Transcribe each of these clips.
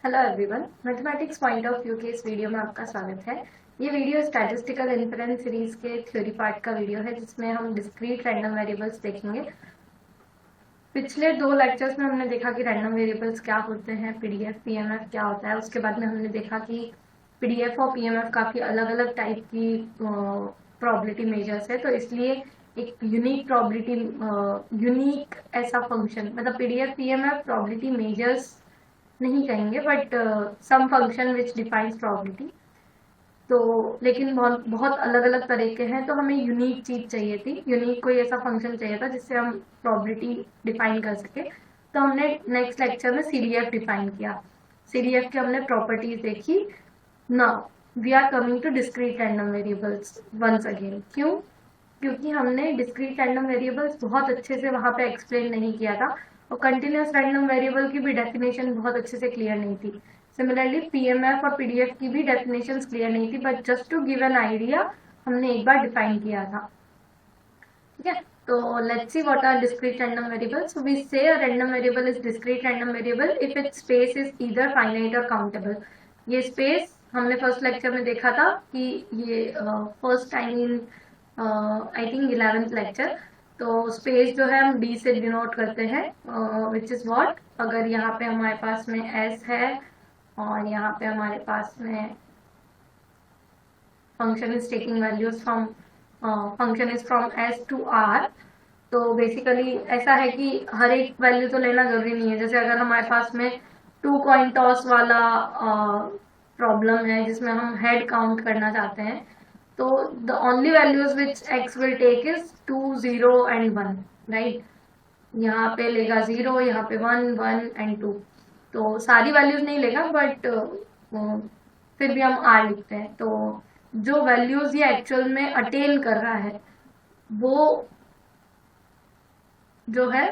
Hello everyone, mathematics point of view के इस video में आपका स्वागत है। ये वीडियो स्टैटिस्टिकल इन्फरेंस सीरीज के थ्योरी पार्ट का वीडियो है, जिसमें हम डिस्क्रीट रैंडम वेरिएबल्स देखेंगे। पिछले 2 लेक्चर्स में हमने देखा कि रैंडम वेरिएबल्स क्या होते हैं, पीडीएफ पीएमएफ क्या होता है। उसके बाद में हमने देखा कि पीडीएफ और पीएमएफ काफ़ी अलग अलग टाइप की प्रोबेबिलिटी मेजर्स है, तो इसलिए एक यूनिक प्रोबेबिलिटी यूनिक ऐसा फंक्शन, मतलब पीडीएफ पीएमएफ प्रोबेबिलिटी मेजर्स नहीं कहेंगे, but some function which defines probability. तो लेकिन बहुत बहुत अलग अलग तरह के हैं, तो हमें यूनिक चीज चाहिए थी, यूनिक कोई ऐसा फंक्शन चाहिए था जिससे हम प्रोबेबिलिटी डिफाइन कर सके। तो हमने नेक्स्ट लेक्चर में सीडीएफ डिफाइन किया। सीडीएफ की हमने प्रॉपर्टीज देखी। Now we are coming to discrete random variables once again. क्यों? क्योंकि हमने डिस्क्रीट रैंडम वेरिएबल्स बहुत अच्छे से वहां पे एक्सप्लेन नहीं किया था, और कंटिन्यूस रैंडम वेरिएबल की भी डेफिनेशन बहुत अच्छे से क्लियर नहीं थी। सिमिलरली पीएमएफ और पीडीएफ की भी डेफिनेशंस क्लियर नहीं थी, but just to give an idea हमने एक बार डिफाइन किया था। ठीक है, तो let's see what are discrete random variables. So we say a random variable is discrete random variable if its space is either finite or countable. ये space हमने फर्स्ट लेक्चर में देखा था कि ये first time in I think 11th lecture. तो space जो है हम डी से डिनोट करते हैं, विच इज व्हाट, अगर यहाँ पे हमारे पास में एस है और यहाँ पे हमारे पास में function is taking values from function is from S to R. तो बेसिकली ऐसा है कि हर एक वैल्यू तो लेना जरूरी नहीं है। जैसे अगर हमारे पास में 2 कॉइन टॉस वाला प्रॉब्लम है जिसमें हम हेड काउंट करना चाहते हैं, तो the only values which X will take is 2, 0 and 1, right. यहाँ पे लेगा 0, यहाँ पे 1, 1 and 2। तो सारी वैल्यूज नहीं लेगा, बट फिर भी हम आर लिखते हैं। तो जो वैल्यूज ये एक्चुअल में अटेन कर रहा है वो जो है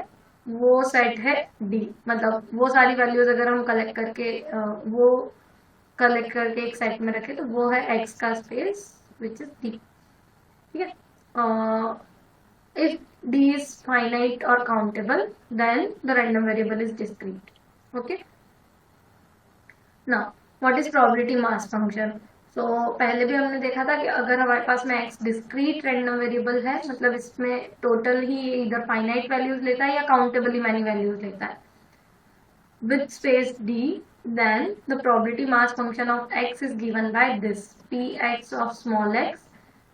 वो सेट है डी। मतलब वो सारी वैल्यूज अगर हम कलेक्ट करके वो कलेक्ट करके एक सेट में रखे तो वो है एक्स का स्पेस विच इज डी। ठीक है, if d is finite or countable, then the random variable is discrete. Okay, now what is probability mass function? So पहले भी हमने देखा था कि अगर हमारे पास में x डिस्क्रीट रैंडम वेरिएबल है, मतलब इसमें टोटल ही इधर फाइनाइट वैल्यूज लेता है या काउंटेबली मैनी वैल्यूज लेता है, with space d, then the probability mass function of x is given by this px of small x.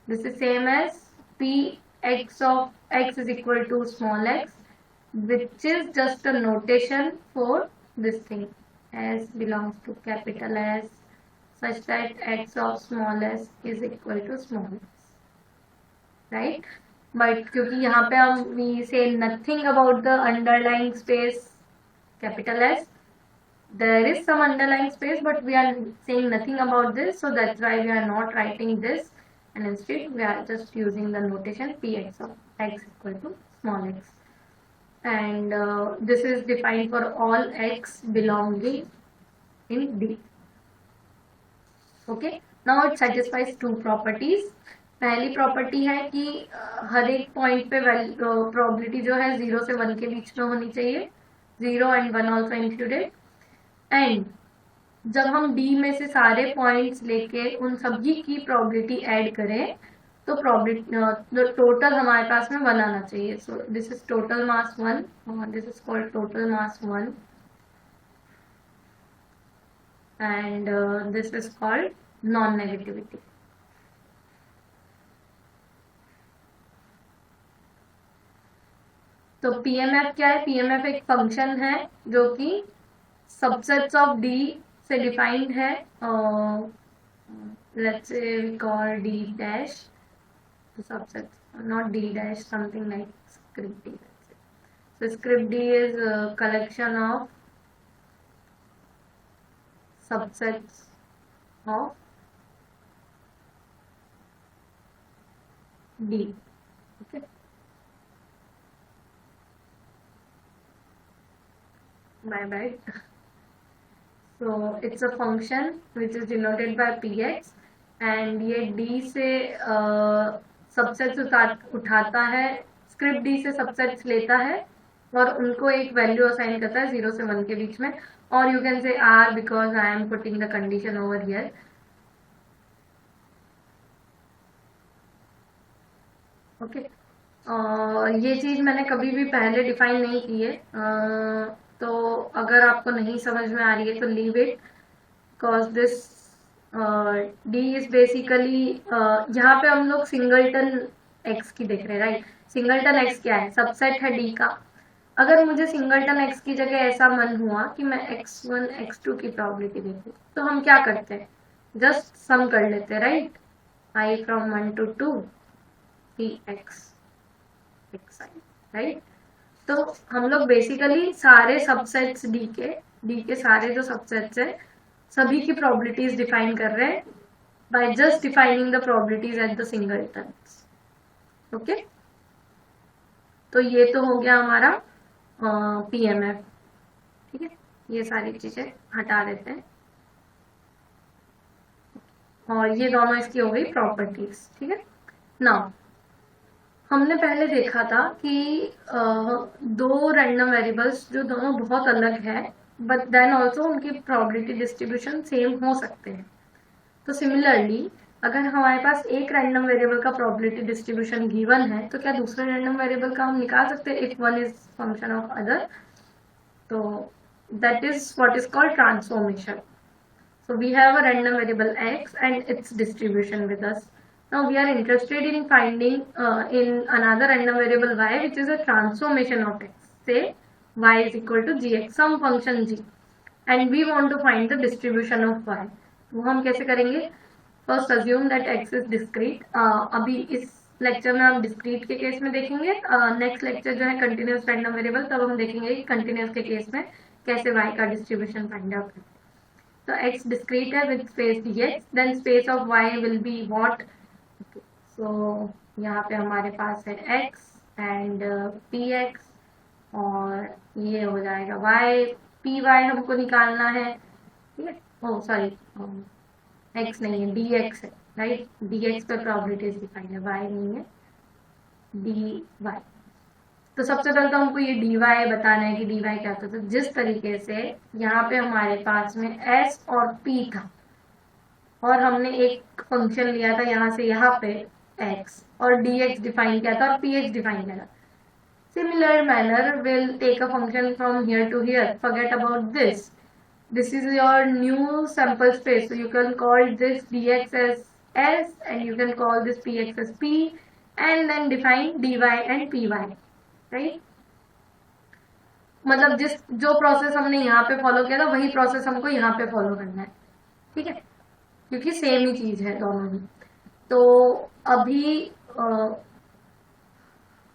This is same as px of x is equal to small x, which is just a notation for this thing. S belongs to capital S, such that x of small s is equal to small x, right? But क्योंकि यहाँ पे हम we say nothing about the underlying space capital S, there is some underlying space, but we are saying nothing about this, so that's why we are not writing this, and instead we are just using the notation px of x equal to small x, and this is defined for all x belonging in D. Okay, now it satisfies 2 properties. पहली property है कि हर एक point पे probability जो है 0 से 1 के बीच में होनी चाहिए, 0 and 1 ऑल्सो इंक्लूडेड। एंड जब हम डी में से सारे पॉइंट्स लेके उन सभी की प्रोबेबिलिटी ऐड करें तो प्रोबेबिलिटी टोटल हमारे पास में 1 आना चाहिए। So this is total mass 1, this is called total mass 1, and this is called non negativity. तो पीएमएफ क्या है? पीएमएफ एक फंक्शन है जो कि सबसेट्स ऑफ डी से डिफाइंड है। Let's say we call D dash subsets, not D dash, something like script D. So script D is collection of subsets of D. Okay, my bad. So it's a function which is denoted by px, and ये d से subsets उठाता है, script d से subsets लेता है और उनको एक वैल्यू असाइन करता है 0 से 1 के बीच में, और you can say R because I am putting the condition over here. Okay, ये चीज मैंने कभी भी पहले डिफाइन नहीं की है, तो अगर आपको नहीं समझ में आ रही है तो leave it, because this D is basically, यहाँ पे हम लोग सिंगलटन एक्स की देख रहे हैं, राइट। सिंगलटन एक्स क्या है, सबसेट है डी का। अगर मुझे सिंगलटन एक्स की जगह ऐसा मन हुआ कि मैं x1 x2 की प्रोबेबिलिटी देखूं, तो हम क्या करते हैं, जस्ट सम कर लेते हैं, right. i from 1 to 2 x xi, right. तो हम लोग बेसिकली सारे सबसेट्स डी के सारे जो सबसेट्स है सभी की प्रोबेबिलिटीज डिफाइन कर रहे हैं by just defining the probabilities at the singletons. Okay, तो ये तो हो गया हमारा पीएमएफ। ठीक है, ये सारी चीजें हटा देते हैं, और ये दोनों इसकी हो गई प्रॉपर्टीज। ठीक है, नाउ हमने पहले देखा था कि दो रैंडम वेरिएबल्स जो दोनों बहुत अलग है, बट देन ऑल्सो उनकी प्रोबेबिलिटी डिस्ट्रीब्यूशन सेम हो सकते हैं। तो सिमिलरली अगर हमारे पास एक रैंडम वेरिएबल का प्रोबेबिलिटी डिस्ट्रीब्यूशन गिवन है, तो क्या दूसरे रैंडम वेरिएबल का हम निकाल सकते हैं if one is function of other? तो that is what is called transformation. So we have a random variable x and its distribution with us. Now we are interested in finding in another random variable y, which is a transformation of x. Say y is equal to gx, some function g, and we want to find the distribution of y. वो हम कैसे करेंगे? First assume that x is discrete. अभी इस lecture में हम discrete के case में देखेंगे, नेक्स्ट लेक्चर जो है कंटिन्यूस रैंडम वेरिएबल, तब हम देखेंगे कि कंटिन्यूस के केस में कैसे y का डिस्ट्रीब्यूशन फाइंड आउट करें। So x discrete है with space dx, then space of y will be what? Okay. So यहाँ पे हमारे पास है x and px, और ये हो जाएगा y, py हमको निकालना है। ठीक है, ओह सॉरी, x नहीं है, dx है, राइट। dx पे प्रोबेबिलिटीज दिखाई है, y नहीं है, dy। तो सबसे पहले तो हमको ये dy बताना है कि dy क्या होता है। तो जिस तरीके से यहाँ पे हमारे पास में s और p था, और हमने एक फंक्शन लिया था यहाँ से यहाँ पे x, और dx डिफाइन किया था और px डिफाइन किया था। Similar manner will take a function from here to here, forget about this, this is your new sample space, so you can call this dx as s and you can call this px as p, and then define dy and py, right. मतलब जो process हमने यहाँ पे follow किया था वही process हमको यहाँ पे फॉलो करना है। ठीक है, क्योंकि सेम ही चीज है दोनों ही। तो अभी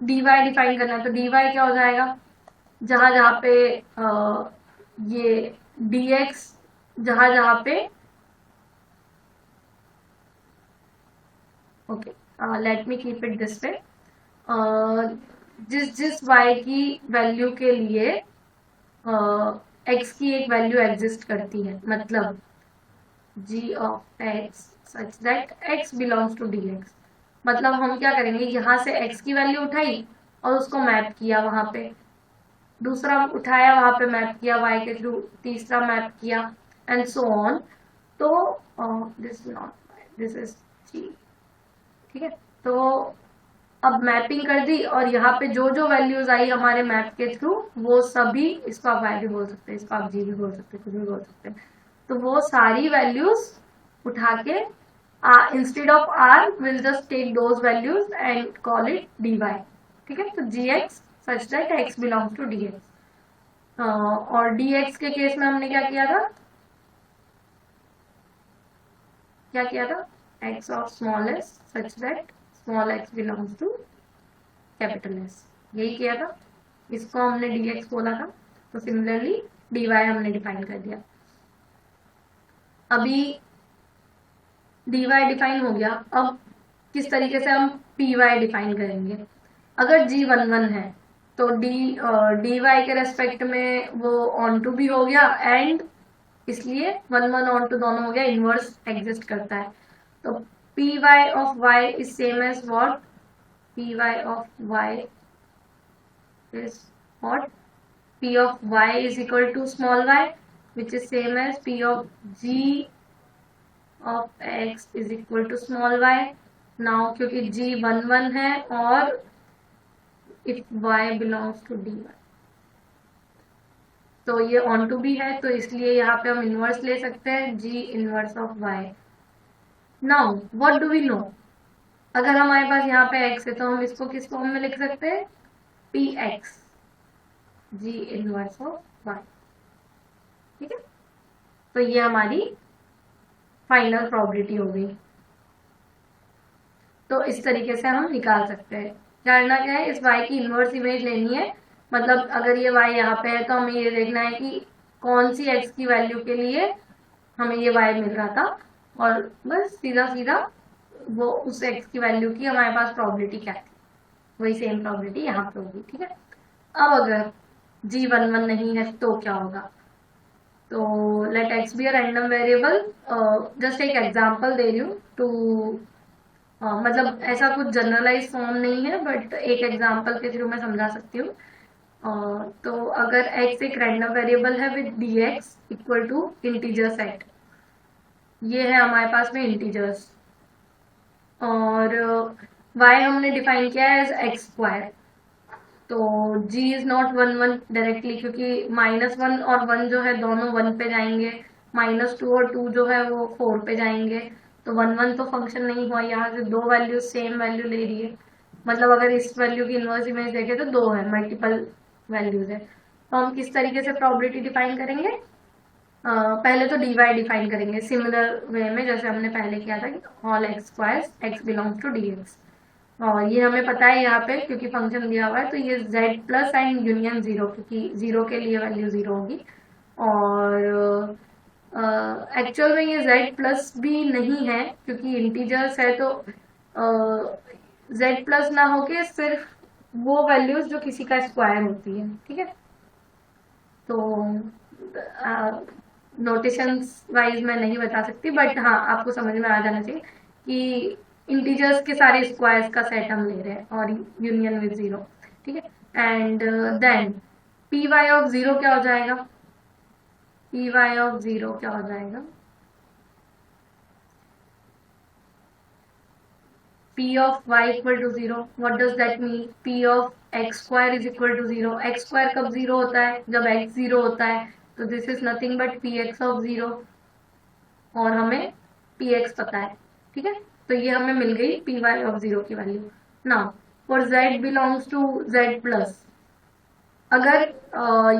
dy डिफाइन करना है, तो dy क्या हो जाएगा, जहां जहां पे ये dx, जहां जहां पे, okay let me keep it this way, जिस y की वैल्यू के लिए x की एक वैल्यू एग्जिस्ट करती है, मतलब g of x such that x belongs to dx, मतलब हम क्या करेंगे, यहाँ से x की वैल्यू उठाई और उसको मैप किया वहां पे, दूसरा उठाया वहां पे मैप किया y के थ्रू, तीसरा मैप किया, एंड सो ऑन। तो this not, this is g। ठीक है, तो अब मैपिंग कर दी, और यहाँ पे जो जो वैल्यूज आई हमारे मैप के थ्रू, वो सभी, इसको आप y भी बोल सकते हैं, इसको आप g भी बोल सकते हैं, कुछ भी बोल सकते हैं, तो वो सारी वैल्यूज उठा के instead of r will just take those values and call it dy। ठीक है, तो gx such that x belongs to dx। और dx के केस में हमने क्या किया था, x of small s such that small x belongs to capital S, यही किया था, इसको हमने dx बोला था। तो सिमिलरली dy हमने डिफाइन कर दिया। अभी dy डिफाइन हो गया, अब किस तरीके से हम py डिफाइन करेंगे। अगर g 1 1 है तो dy के रेस्पेक्ट में वो ऑन टू भी हो गया, एंड इसलिए 1 1 ऑन टू दोनों हो गया, इनवर्स एग्जिस्ट करता है। तो py of y is same as what, py of y is what p of y is equal to small y, which is same as p of g of x is equal to small y. now क्योंकि g 1 है और if y belongs to dy, तो ये on to भी है, तो इसलिए यहाँ पे हम इनवर्स ले सकते हैं g inverse of y. Now what do we know, अगर हमारे पास यहाँ पे x है तो हम इसको किस फॉर्म में लिख सकते हैं, px g inverse of y. ठीक है, तो ये हमारी फाइनल प्रोबेबिलिटी हो गई. तो इस तरीके से हम निकाल सकते हैं. करना क्या है, इस y की इनवर्स इमेज लेनी है. मतलब अगर ये y यहाँ पे है तो हमें ये देखना है कि कौन सी x की वैल्यू के लिए हमें ये y मिल रहा था, और बस सीधा सीधा वो उस x की वैल्यू की हमारे पास प्रोबेबिलिटी क्या थी, वही सेम प्रोबेबिलिटी यहाँ पे होगी. ठीक है, अब अगर g 1 नहीं है तो क्या होगा, तो let x be a random variable. Just एक एग्जांपल दे रही हूँ टू मतलब ऐसा कुछ जनरलाइज फॉर्म नहीं है, बट एक एग्जांपल के थ्रू मैं समझा सकती हूँ. तो अगर x एक रैंडम वेरिएबल है with dx equal to integer set, ये है हमारे पास में इंटीजर्स, और y हमने डिफाइन किया है एज एक्स स्क्वायर. तो g इज नॉट 1 डायरेक्टली, क्योंकि -1 और 1 जो है दोनों 1 पे जाएंगे, -2 और 2 जो है वो 4 पे जाएंगे. तो 1 तो फंक्शन नहीं हुआ, यहाँ से दो वैल्यू सेम वैल्यू ले रही है. मतलब अगर इस वैल्यू की इनवर्स इमेज देखें तो दो है, मल्टीपल वैल्यूज है. तो हम किस तरीके से प्रोबेबिलिटी डिफाइन करेंगे, पहले तो dy डिफाइन करेंगे सिमिलर वे में जैसे हमने पहले किया था कि all X squares x belongs to dx. और ये हमें पता है यहाँ पे क्योंकि फंक्शन दिया हुआ है, तो ये z प्लस एंड यूनियन 0, क्योंकि 0 के लिए वैल्यू 0 होगी. और एक्चुअल में ये z प्लस भी नहीं है क्योंकि इंटीजर्स है, तो z प्लस ना होके सिर्फ वो वैल्यूज जो किसी का स्क्वायर होती है. ठीक है, तो नोटेशंस वाइज मैं नहीं बता सकती, बट हाँ आपको समझ में आ जाना चाहिए कि इंटीजर्स के सारे स्क्वायर्स का सेट हम ले रहे हैं और यूनियन विद 0. ठीक है, and then P Y of 0 क्या हो जाएगा, पी वाई ऑफ 0 क्या हो जाएगा, p of y equal to 0. what does that mean, p of x square is equal to 0. x square कब 0 होता है, जब x 0 होता है. तो this is nothing but px of 0, और हमें px पता है. ठीक है, तो ये हमें मिल गई py of 0 की value. Now for z belongs to z plus, अगर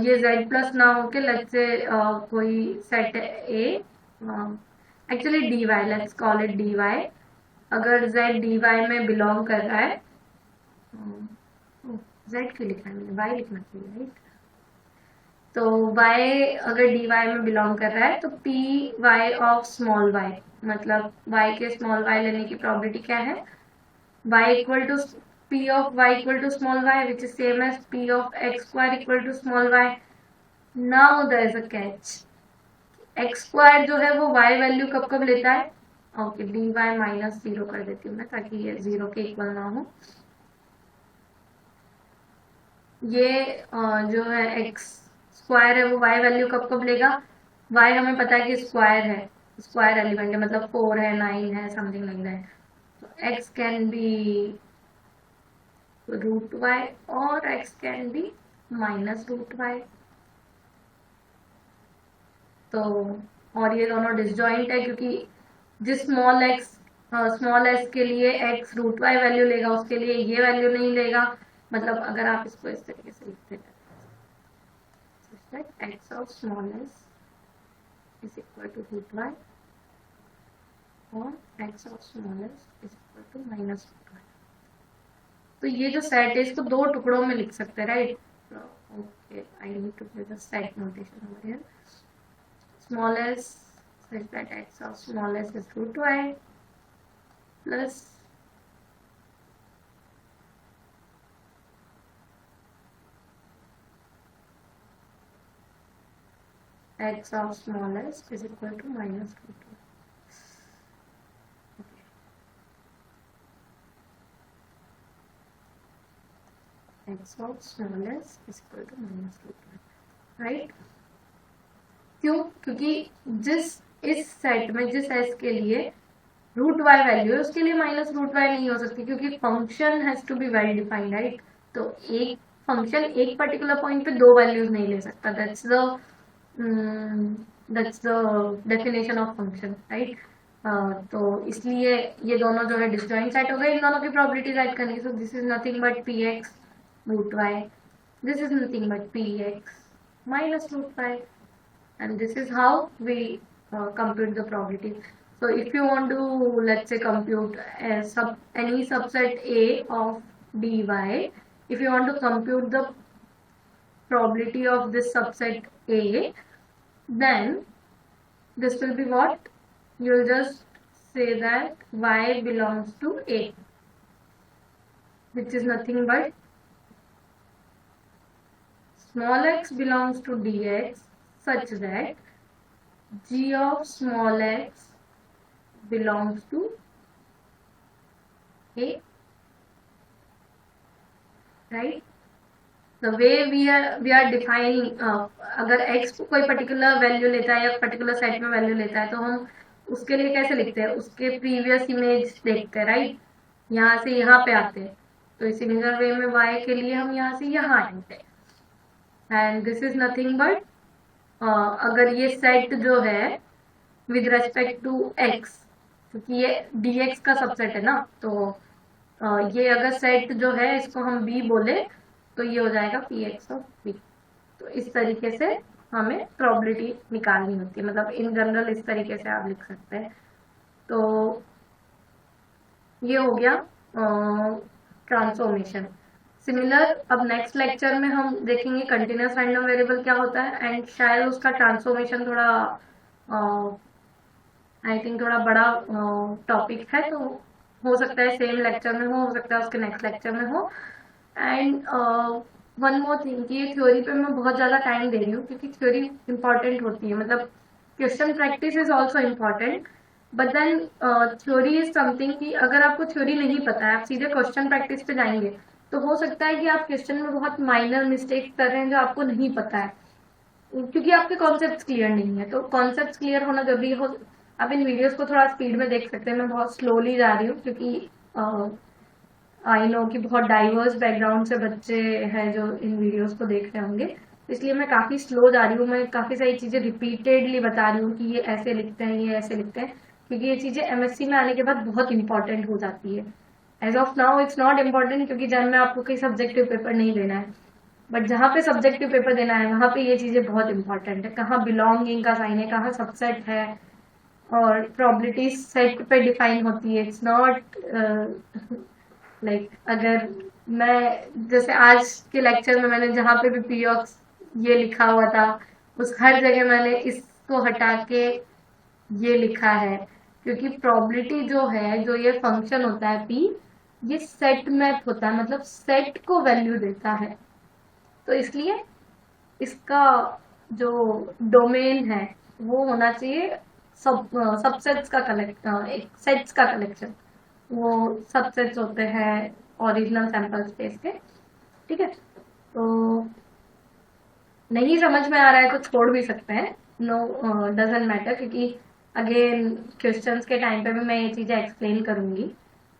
ये z प्लस ना होके लेट्स से कोई set a, actually dy, let's call it dy. अगर z dy में बिलोंग कर रहा है, z क्यों लिखा है मैंने, y लिखना चाहिए राइट. तो y अगर dy में बिलोंग कर रहा है तो py ऑफ स्मॉल y, मतलब y के स्मॉल y लेने की प्रोबेबिलिटी क्या है, y equal to p of y equal to small y which is same as p of x square equal to small y. Now there is a catch, x square जो है वो y value कब कब लेता है. Okay, dy -0 कर देती हूँ मैं ताकि ये 0 के इक्वल ना हो. ये जो है x स्क्वायर है वो y वैल्यू कब कब लेगा, y हमें पता है कि स्क्वायर है, स्क्वायर एलिमेंट है, मतलब 4 है 9 है समथिंग लाइक दैट. तो x कैन बी √y और x कैन बी -√y. तो और ये दोनों डिसजॉइंट है क्योंकि जिस स्मॉल s के लिए x √y वैल्यू लेगा उसके लिए ये वैल्यू नहीं लेगा. मतलब अगर आप इसको इस तरीके से लिखते हैं, x of small s is equal to √y और x of small s is equal to -√y. तो ये जो सेट है इसको दो टुकड़ों में लिख सकते हैं right. Okay, I need to give the set notation over here. small s such that x of small s is √y plus x of small s is equal to -√y. x of small s is equal to minus root y, right. क्यों? क्योंकि जिस इस set में जिस s के लिए root Y value है उसके लिए माइनस रूट वाई नहीं हो सकती, क्योंकि function has to be well defined, right. तो एक फंक्शन एक पर्टिकुलर पॉइंट पे दो वैल्यूज नहीं ले सकता, that's the definition of function, right. तो इसलिए ये दोनों जो है डिसजॉइंट सेट हो गए, इन दोनों की प्रोबेबिलिटी राइट करनी। So this is nothing but P X root Y, this is nothing but P X minus root Y, and this is how we compute the probability. So if you want to, let's say, compute any subset A of dy, if you want to compute the probability of this subset A, then this will be what? You'll just say that y belongs to A, which is nothing but small x belongs to dx such that g of small x belongs to A, right? The way we are defining, अगर x कोई particular value लेता है या particular set में value लेता है तो हम उसके लिए कैसे लिखते हैं? उसके प्रीवियस इमेज देखते हैं, राइट। यहाँ से यहाँ पे आते हैं, तो सिमिलर वे में y के लिए हम यहाँ से यहाँ आते हैं, and this is nothing but अगर ये सेट जो है विद रेस्पेक्ट टू x, क्योंकि ये dx का सबसेट है ना, तो ये अगर सेट जो है इसको हम b बोले तो ये हो जाएगा px ऑफ b। तो इस तरीके से हमें प्रोबेबिलिटी निकालनी होती है, मतलब इन जनरल इस तरीके से आप लिख सकते हैं। तो ये हो गया ट्रांसफॉर्मेशन। सिमिलर अब नेक्स्ट लेक्चर में हम देखेंगे कंटिन्यूअस रैंडम वेरिएबल क्या होता है, एंड शायद उसका ट्रांसफॉर्मेशन थोड़ा आई थिंक थोड़ा बड़ा टॉपिक है, तो हो सकता है सेम लेक्चर में हो सकता है उसके नेक्स्ट लेक्चर में हो। एंड वन मोर थिंग कि ये थ्योरी पे मैं बहुत ज़्यादा टाइम दे रही हूँ क्योंकि थ्योरी इंपॉर्टेंट होती है, मतलब question practice is also important, but then theory is something कि अगर आपको थ्योरी नहीं पता है आप सीधे क्वेश्चन प्रैक्टिस पे जाएंगे तो हो सकता है कि आप क्वेश्चन में बहुत माइनर मिस्टेक्स कर रहे हैं जो आपको नहीं पता है, क्योंकि आपके कॉन्सेप्ट्स क्लियर नहीं है। तो कॉन्सेप्ट्स क्लियर होना जरूरी हो। आप इन वीडियोस को थोड़ा स्पीड में देख सकते हैं, मैं बहुत स्लोली जा रही हूँ क्योंकि आई नो कि बहुत डाइवर्स बैकग्राउंड से बच्चे हैं जो इन वीडियोस को देख रहे होंगे, इसलिए मैं काफ़ी स्लो जा रही हूँ। मैं काफ़ी सारी चीज़ें रिपीटेडली बता रही हूँ कि ये ऐसे लिखते हैं, ये ऐसे लिखते हैं, क्योंकि ये चीज़ें एमएससी में आने के बाद बहुत इंपॉर्टेंट हो जाती है। As of now it's not important क्योंकि जब में आपको कोई सब्जेक्टिव पेपर नहीं देना है, बट जहाँ पे सब्जेक्टिव पेपर देना है वहाँ पे ये चीज़ें बहुत इंपॉर्टेंट है, कहाँ बिलोंगिंग का साइन है, कहाँ सबसेट है, और प्रोबेबिलिटी सेट पे डिफाइन होती है। इट्स नॉट लाइक अगर मैं जैसे आज के लेक्चर में मैंने जहाँ पे भी पी ऑक्स ये लिखा हुआ था उस हर जगह मैंने इसको हटा के ये लिखा है, क्योंकि प्रोबेबिलिटी जो है, जो ये फंक्शन होता है p, ये सेट मैप होता है, मतलब सेट को वैल्यू देता है। तो इसलिए इसका जो डोमेन है वो होना चाहिए सबसेट्स का सेट्स का कलेक्शन। वो सबसेट्स होते हैं ओरिजिनल सैंपल स्पेस के, ठीक है। तो नहीं समझ में आ रहा है तो छोड़ भी सकते हैं, नो डजंट मैटर, क्योंकि अगेन क्वेश्चंस के टाइम पे भी मैं ये चीज़ें एक्सप्लेन करूंगी,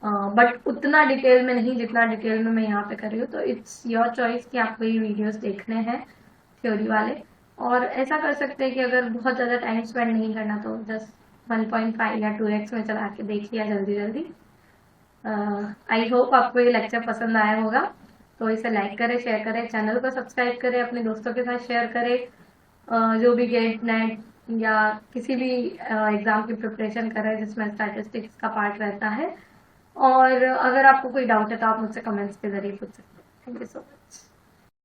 बट उतना डिटेल में नहीं जितना डिटेल में मैं यहाँ पे कर रही हूँ। तो इट्स योर चॉइस कि आपको ये वीडियोस देखने हैं थ्योरी वाले, और ऐसा कर सकते हैं कि अगर बहुत ज़्यादा टाइम स्पेंड नहीं करना तो जस्ट 1.5 या 2x में चला के देख लिया जल्दी जल्दी। आई होप आपको ये लेक्चर पसंद आया होगा, तो इसे लाइक करें, शेयर करें, चैनल को सब्सक्राइब करें, अपने दोस्तों के साथ शेयर करें जो भी गेट नेट या किसी भी एग्ज़ाम की प्रिपरेशन कर रहे हैं जिसमें स्टैटिस्टिक्स का पार्ट रहता है। और अगर आपको कोई डाउट है तो आप मुझसे कमेंट्स के जरिए पूछ सकते हैं। Thank you so much.